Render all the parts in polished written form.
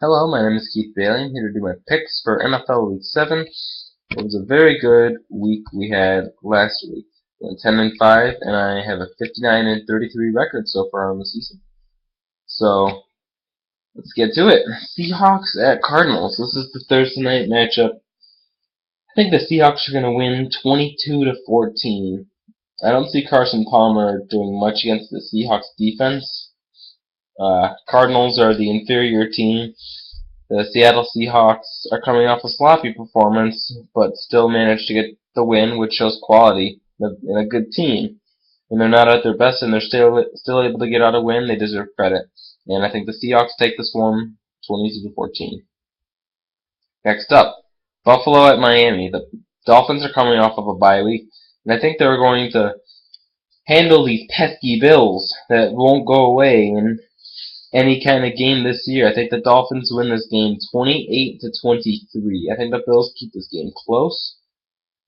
Hello, my name is Keith Bailey. I'm here to do my picks for NFL Week 7. It was a very good week we had last week. Went 10-5, and I have a 59-33 record so far on the season. So let's get to it. Seahawks at Cardinals. This is the Thursday night matchup. I think the Seahawks are going to win 22-14. I don't see Carson Palmer doing much against the Seahawks defense. Cardinals are the inferior team. The Seattle Seahawks are coming off a sloppy performance, but still managed to get the win, which shows quality in a good team. When they're not at their best and they're still able to get out a win, they deserve credit. And I think the Seahawks take this one 22-14. Next up, Buffalo at Miami. The Dolphins are coming off of a bye week, and I think they're going to handle these pesky Bills that won't go away in any kind of game this year. I think the Dolphins win this game 28-23. I think the Bills keep this game close.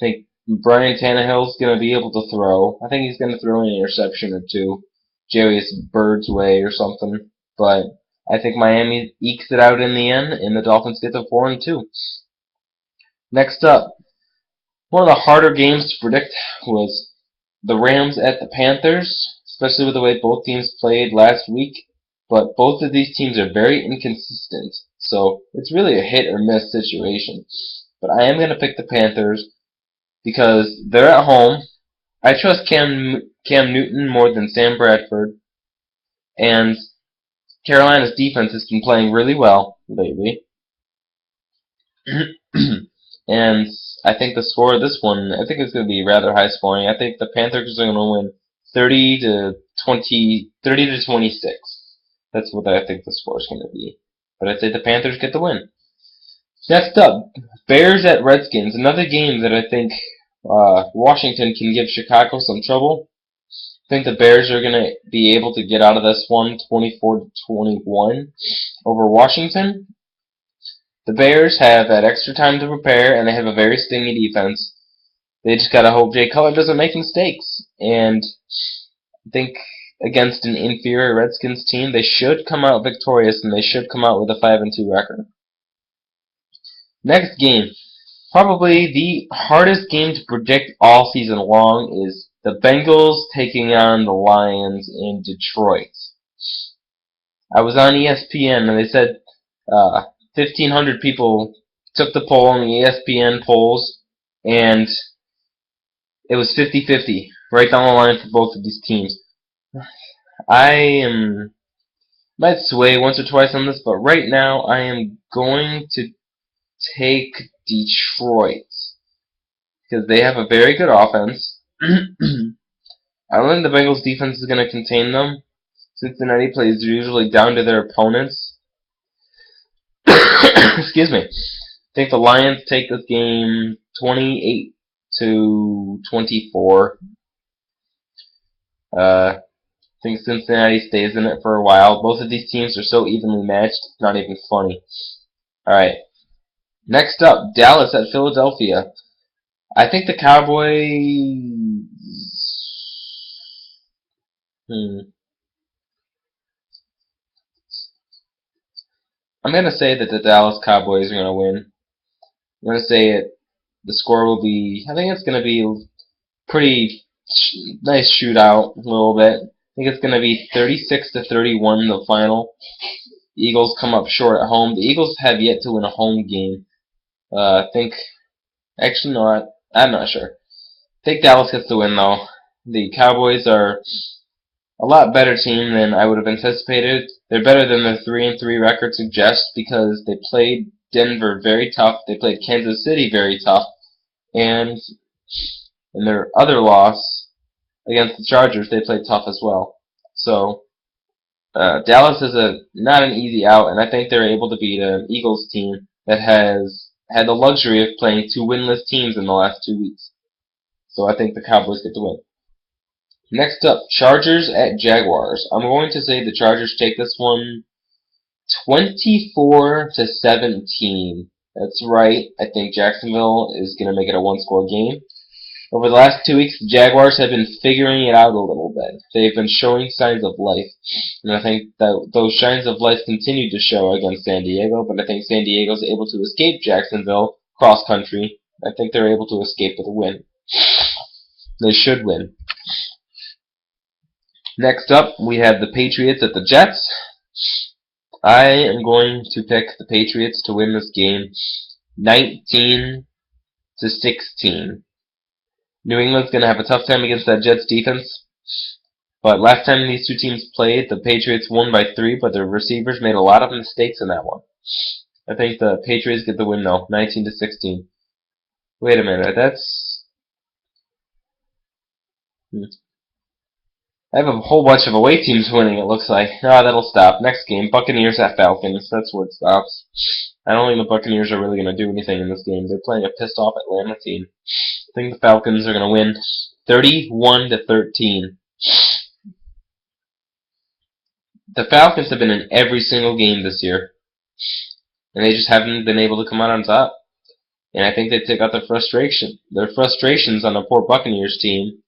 I think Brian Tannehill's going to be able to throw. I think he's going to throw an interception or two, Jarius Bird's way or something. But I think Miami ekes it out in the end, and the Dolphins get to 4-2. Next up, one of the harder games to predict was the Rams at the Panthers, especially with the way both teams played last week. But both of these teams are very inconsistent, so it's really a hit or miss situation. But I am going to pick the Panthers because they're at home. I trust Cam Newton more than Sam Bradford, and Carolina's defense has been playing really well lately. And I think the score of this one, I think it's going to be rather high scoring. I think the Panthers are going to win 30-26. That's what I think the score is going to be. But I'd say the Panthers get the win. Next up, Bears at Redskins. Another game that I think Washington can give Chicago some trouble. I think the Bears are going to be able to get out of this one 24-21 over Washington. The Bears have that extra time to prepare, and they have a very stingy defense. They just gotta hope Jay Cutler doesn't make mistakes. And I think against an inferior Redskins team, they should come out victorious, and they should come out with a 5-2 record. Next game, probably the hardest game to predict all season long, is the Bengals taking on the Lions in Detroit. I was on ESPN, and they said 1,500 people took the poll on the ESPN polls, and it was 50-50, right down the line for both of these teams. I might sway once or twice on this, but right now I am going to take Detroit because they have a very good offense. I don't think the Bengals defense is going to contain them. Cincinnati plays usually down to their opponents. Excuse me. I think the Lions take this game 28-24. I think Cincinnati stays in it for a while. Both of these teams are so evenly matched, it's not even funny. Alright. Next up, Dallas at Philadelphia. I think the Cowboys... I'm going to say that the Dallas Cowboys are going to win. I'm going to say it. The score will be... I think it's going to be pretty nice shootout a little bit. I think it's going to be 36-31 the final. The Eagles come up short at home. The Eagles have yet to win a home game. Actually, no, I'm not sure. I think Dallas gets the win, though. The Cowboys are a lot better team than I would have anticipated. They're better than their 3-3 record suggests because they played Denver very tough. They played Kansas City very tough. And in their other loss against the Chargers, they played tough as well. So Dallas is not an easy out, and I think they're able to beat an Eagles team that has had the luxury of playing two winless teams in the last 2 weeks. So I think the Cowboys get the win. Next up, Chargers at Jaguars. I'm going to say the Chargers take this one 24-17. That's right. I think Jacksonville is going to make it a one-score game. Over the last 2 weeks, the Jaguars have been figuring it out a little bit. They've been showing signs of life, and I think that those signs of life continue to show against San Diego, but I think San Diego's able to escape Jacksonville cross country. I think they're able to escape with a win. They should win. Next up, we have the Patriots at the Jets. I am going to pick the Patriots to win this game 19-16. New England's going to have a tough time against that Jets defense. But last time these two teams played, the Patriots won by 3, but their receivers made a lot of mistakes in that one. I think the Patriots get the win though, 19-16. Wait a minute, that's... I have a whole bunch of away teams winning, it looks like. Ah, that'll stop. Next game, Buccaneers at Falcons. That's where it stops. I don't think the Buccaneers are really going to do anything in this game. They're playing a pissed-off Atlanta team. I think the Falcons are going to win 31-13. The Falcons have been in every single game this year, and they just haven't been able to come out on top. And I think they take out their frustrations on the poor Buccaneers team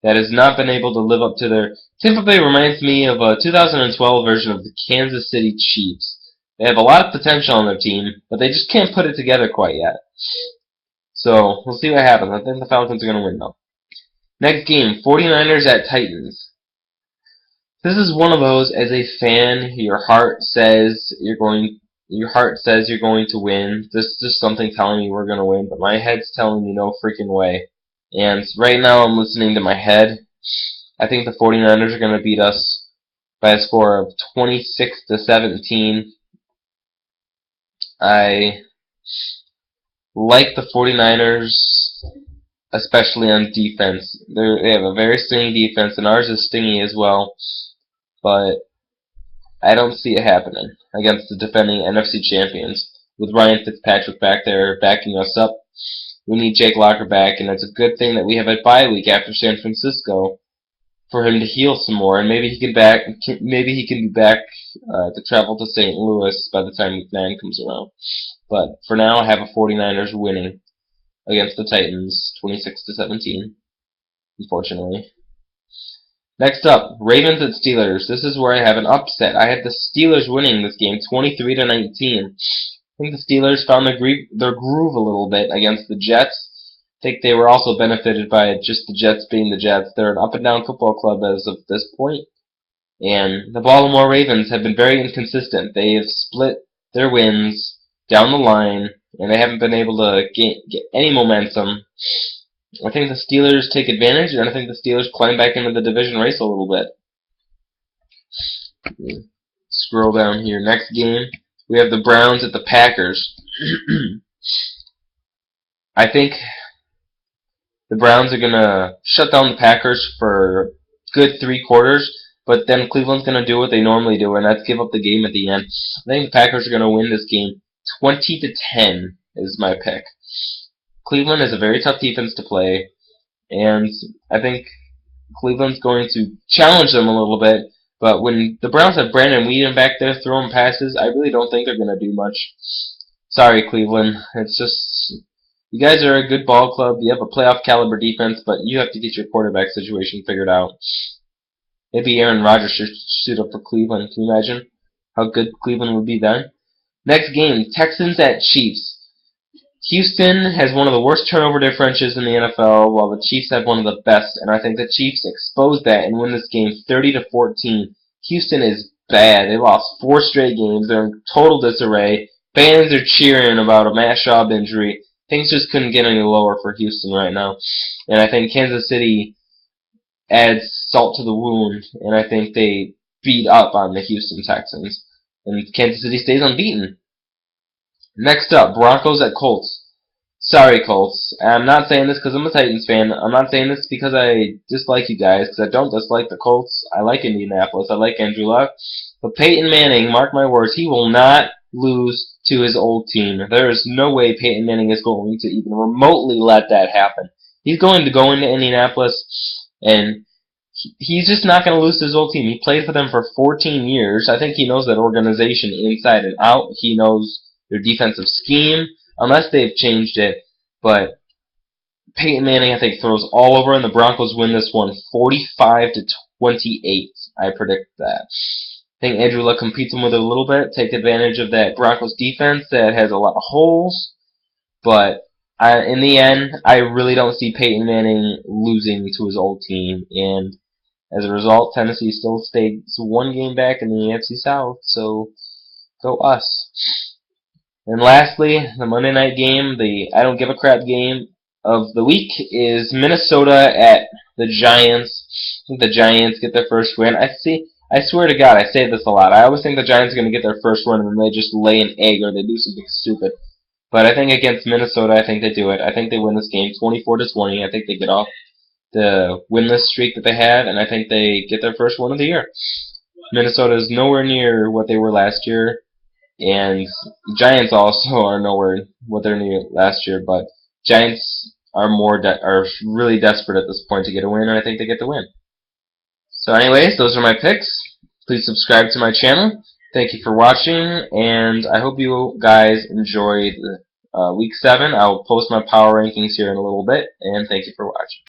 that has not been able to live up to their... Tampa Bay reminds me of a 2012 version of the Kansas City Chiefs. They have a lot of potential on their team, but they just can't put it together quite yet. So, we'll see what happens. I think the Falcons are going to win, though. Next game, 49ers at Titans. This is one of those, as a fan, your heart says you're going to win. This is just something telling me we're going to win, but my head's telling me no freaking way. And right now I'm listening to my head. I think the 49ers are going to beat us by a score of 26-17. I like the 49ers, especially on defense. They have a very stingy defense, and ours is stingy as well. But I don't see it happening against the defending NFC champions. With Ryan Fitzpatrick back there backing us up, we need Jake Locker back, and it's a good thing that we have a bye week after San Francisco for him to heal some more, and maybe he can be back to travel to St. Louis by the time Week 9 comes around. But for now, I have a 49ers winning against the Titans, 26-17, unfortunately. Next up, Ravens at Steelers. This is where I have an upset. I have the Steelers winning this game, 23-19. I think the Steelers found their groove a little bit against the Jets. I think they were also benefited by just the Jets being the Jets. They're an up-and-down football club as of this point. And the Baltimore Ravens have been very inconsistent. They have split their wins down the line, and they haven't been able to get any momentum. I think the Steelers take advantage, and I think the Steelers climb back into the division race a little bit. Scroll down here. Next game, we have the Browns at the Packers. I think the Browns are going to shut down the Packers for good 3 quarters, but then Cleveland's going to do what they normally do, and that's give up the game at the end. I think the Packers are going to win this game 20-10 is my pick. Cleveland is a very tough defense to play, and I think Cleveland's going to challenge them a little bit, but when the Browns have Brandon Weeden back there throwing passes, I really don't think they're going to do much. Sorry, Cleveland. It's just, you guys are a good ball club, you have a playoff caliber defense, but you have to get your quarterback situation figured out. Maybe Aaron Rodgers should suit up for Cleveland. Can you imagine how good Cleveland would be then? Next game, Texans at Chiefs. Houston has one of the worst turnover differentials in the NFL, while the Chiefs have one of the best, and I think the Chiefs expose that and win this game 30-14. Houston is bad. They lost 4 straight games. They're in total disarray. Fans are cheering about a Matt Schaub injury. Things just couldn't get any lower for Houston right now. And I think Kansas City adds salt to the wound, and I think they beat up on the Houston Texans. And Kansas City stays unbeaten. Next up, Broncos at Colts. Sorry, Colts. I'm not saying this because I'm a Titans fan. I'm not saying this because I dislike you guys, because I don't dislike the Colts. I like Indianapolis. I like Andrew Luck. But Peyton Manning, mark my words, he will not lose to his old team. There is no way Peyton Manning is going to even remotely let that happen. He's going to go into Indianapolis, and he's just not going to lose to his old team. He played for them for 14 years. I think he knows that organization inside and out. He knows their defensive scheme, unless they've changed it. But Peyton Manning, I think, throws all over, and the Broncos win this one 45-28. I predict that. I think Andrew Luck competes him with it a little bit, take advantage of that Broncos defense that has a lot of holes, but in the end, I really don't see Peyton Manning losing to his old team, and as a result, Tennessee still stays one game back in the AFC South, so go us. And lastly, the Monday night game, the I don't give a crap game of the week is Minnesota at the Giants. I think the Giants get their first win. I swear to God, I say this a lot. I always think the Giants are going to get their first win and then they just lay an egg or they do something stupid. But I think against Minnesota, I think they do it. I think they win this game 24-20. I think they get off the winless streak that they had, and I think they get their first win of the year. Minnesota is nowhere near what they were last year. And Giants also are nowhere what they're near last year, but Giants are are really desperate at this point to get a win, and I think they get the win. So, anyways, those are my picks. Please subscribe to my channel. Thank you for watching, and I hope you guys enjoyed Week 7. I will post my power rankings here in a little bit, and thank you for watching.